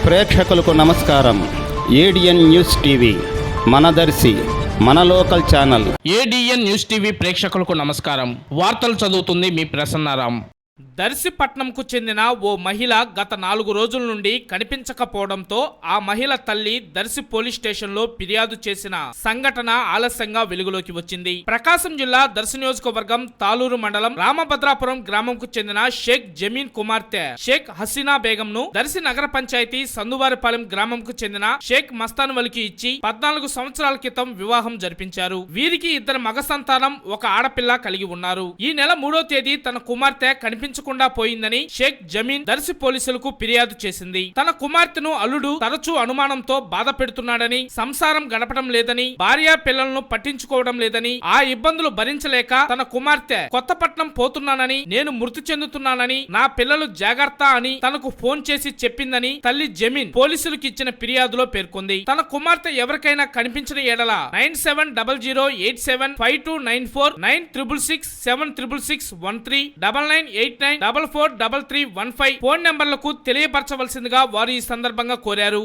ప్రేక్షకులకు నమస్కారం. ADN news TV మన దర్శి మన local channel. ADN news TV ప్రేక్షకులకు నమస్కారం. వార్తలు చదువుతుంది మీ ప్రసన్నారాం. దర్శి పట్నంకు చెందిన ఓ మహిళ గత 4 రోజుల నుండి కనిపించకపోవడంతో ఆ మహిళ తల్లి దర్శి పోలీస్ స్టేషన్లో ఫిర్యాదు చేసిన సంఘటన ఆలస్యంగా వెలుగులోకి వచ్చింది. ప్రకాశం జిల్లా దర్శి నియోజకవర్గం తాలూరు మండలం రామభద్రాపురం గ్రామంకు చెందిన షేక్ జమీన్ కుమార్తె షేక్ హసీనా బేగం ను దర్శి నగర పంచాయతీ సందువారిపాలెం గ్రామంకు చెందిన షేక్ మస్తాన్ వలికి ఇచ్చి 14 సంవత్సరాల క్రితం వివాహం జరిపించారు. వీరికి 2 మగ సంతానం, 1 ఆడపిల్ల కలిగి ఉన్నారు. ఈ నెల 3వ తేదీ తన కుమార్తె కనిపించకుండా పోయిందని షేక్ జమీన్ దర్శి పోలీసులకు ఫిర్యాదు చేసింది. తన కుమార్తెను అల్లుడు తరచూ అనుమానంతో బాధ పెడుతున్నాడని, సంసారం గడపడం లేదని, భార్య పిల్లలను పట్టించుకోవడం లేదని, ఆ ఇబ్బందులు భరించలేక తన కుమార్తె కొత్తపట్నం పోతున్నానని, నేను మృతి చెందుతున్నానని, నా పిల్లలు జాగ్రత్త అని తనకు ఫోన్ చేసి చెప్పిందని తల్లి జమీన్ పోలీసులకు ఇచ్చిన ఫిర్యాదులో పేర్కొంది. తన కుమార్తె ఎవరికైనా కనిపించిన ఎడల 9700875294 9666 766613 9989 443315 ఫోన్ నెంబర్లకు తెలియపరచవలసిందిగా వారు ఈ సందర్భంగా కోరారు.